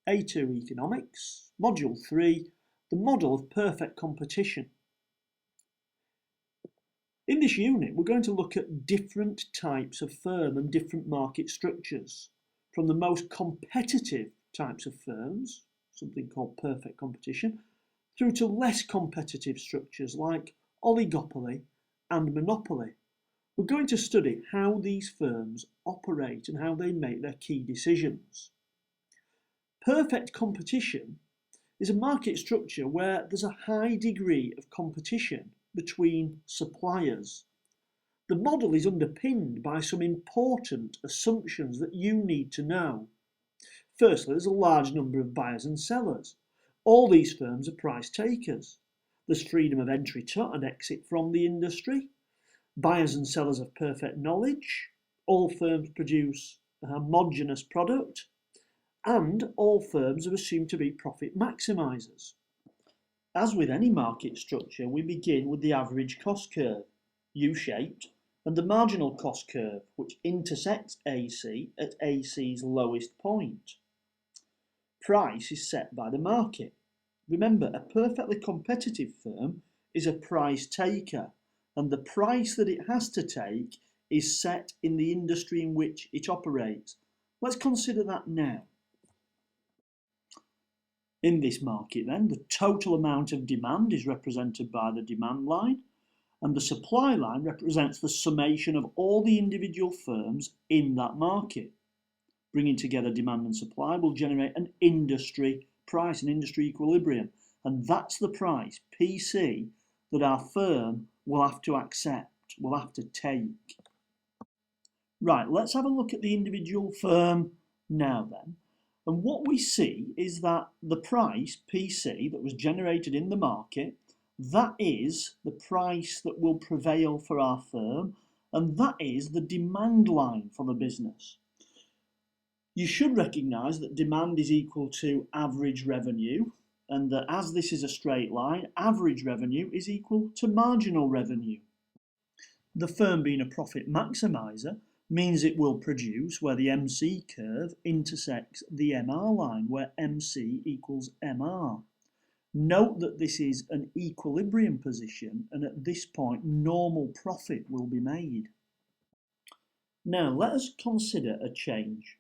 A2 Economics, Module 3, the model of perfect competition. In this unit, we're going to look at different types of firm and different market structures, from the most competitive types of firms, something called perfect competition, through to less competitive structures like oligopoly and monopoly. We're going to study how these firms operate and how they make their key decisions. Perfect competition is a market structure where there's a high degree of competition between suppliers. The model is underpinned by some important assumptions that you need to know. Firstly, there's a large number of buyers and sellers. All these firms are price takers. There's freedom of entry to and exit from the industry. Buyers and sellers have perfect knowledge. All firms produce a homogeneous product. And all firms are assumed to be profit maximisers. As with any market structure, we begin with the average cost curve, U-shaped, and the marginal cost curve, which intersects AC at AC's lowest point. Price is set by the market. Remember, a perfectly competitive firm is a price taker, and the price that it has to take is set in the industry in which it operates. Let's consider that now. In this market then, the total amount of demand is represented by the demand line, and the supply line represents the summation of all the individual firms in that market. Bringing together demand and supply will generate an industry price, an industry equilibrium, and that's the price, PC, that our firm will have to accept, will have to take. Right, let's have a look at the individual firm now then. And what we see is that the price, PC, that was generated in the market, that is the price that will prevail for our firm, and that is the demand line for the business. You should recognise that demand is equal to average revenue, and that as this is a straight line, average revenue is equal to marginal revenue. The firm being a profit maximiser means it will produce where the MC curve intersects the MR line, where MC equals MR. Note that this is an equilibrium position, and at this point normal profit will be made. Now let us consider a change.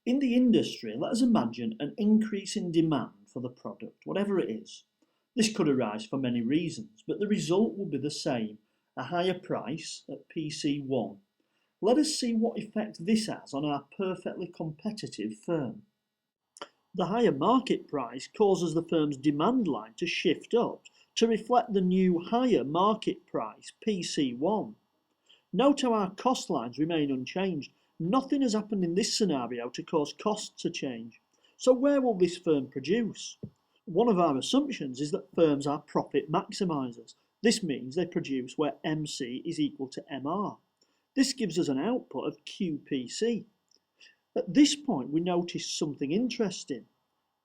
In the industry, let us imagine an increase in demand for the product, whatever it is. This could arise for many reasons, but the result will be the same, a higher price at PC1. Let us see what effect this has on our perfectly competitive firm. The higher market price causes the firm's demand line to shift up to reflect the new higher market price, PC1. Note how our cost lines remain unchanged. Nothing has happened in this scenario to cause costs to change. So where will this firm produce? One of our assumptions is that firms are profit maximisers. This means they produce where MC is equal to MR. This gives us an output of QPC. At this point, we notice something interesting.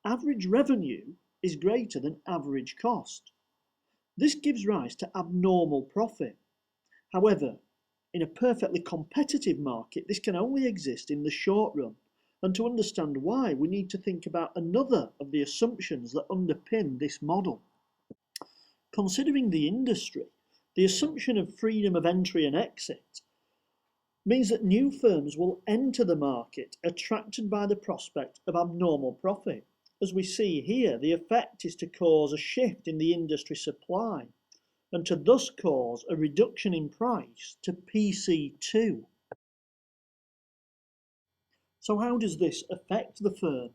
Average revenue is greater than average cost. This gives rise to abnormal profit. However, in a perfectly competitive market, this can only exist in the short run. And to understand why, we need to think about another of the assumptions that underpin this model. Considering the industry, the assumption of freedom of entry and exit means that new firms will enter the market attracted by the prospect of abnormal profit. As we see here, the effect is to cause a shift in the industry supply and to thus cause a reduction in price to PC2. So how does this affect the firm?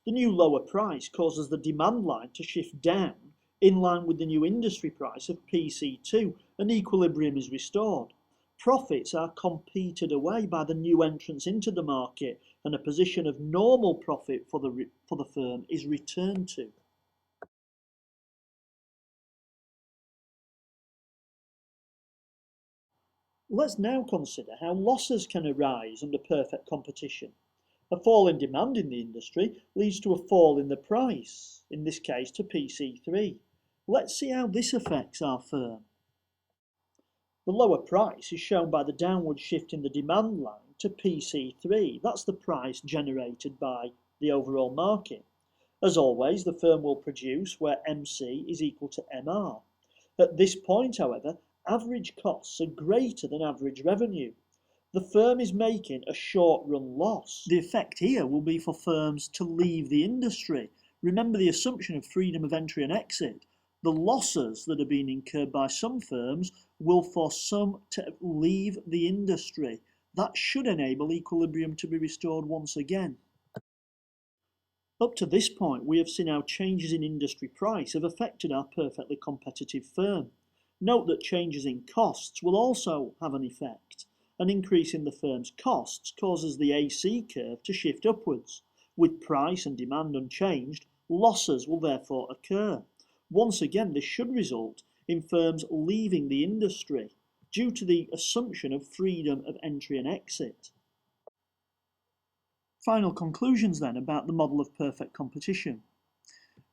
The new lower price causes the demand line to shift down in line with the new industry price of PC2, and equilibrium is restored. Profits are competed away by the new entrants into the market, and a position of normal profit for the firm is returned to. Let's now consider how losses can arise under perfect competition. A fall in demand in the industry leads to a fall in the price, in this case to PC3. Let's see how this affects our firm. The lower price is shown by the downward shift in the demand line to PC3. That's the price generated by the overall market. As always, the firm will produce where MC is equal to MR. At this point, however, average costs are greater than average revenue. The firm is making a short-run loss. The effect here will be for firms to leave the industry. Remember the assumption of freedom of entry and exit. The losses that are being incurred by some firms will force some to leave the industry. That should enable equilibrium to be restored once again. Up to this point, we have seen how changes in industry price have affected our perfectly competitive firm. Note that changes in costs will also have an effect. An increase in the firm's costs causes the AC curve to shift upwards. With price and demand unchanged, losses will therefore occur. Once again, this should result in firms leaving the industry due to the assumption of freedom of entry and exit. Final conclusions then about the model of perfect competition.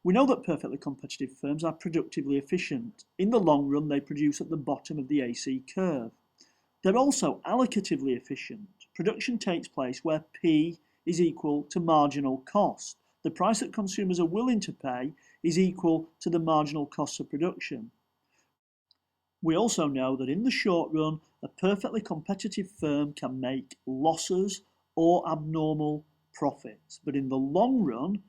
We know that perfectly competitive firms are productively efficient. In the long run, they produce at the bottom of the AC curve. They're also allocatively efficient. Production takes place where P is equal to marginal cost. The price that consumers are willing to pay is equal to the marginal cost of production. We also know that in the short run, a perfectly competitive firm can make losses or abnormal profits. But in the long run,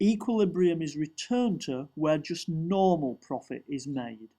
equilibrium is returned to where just normal profit is made.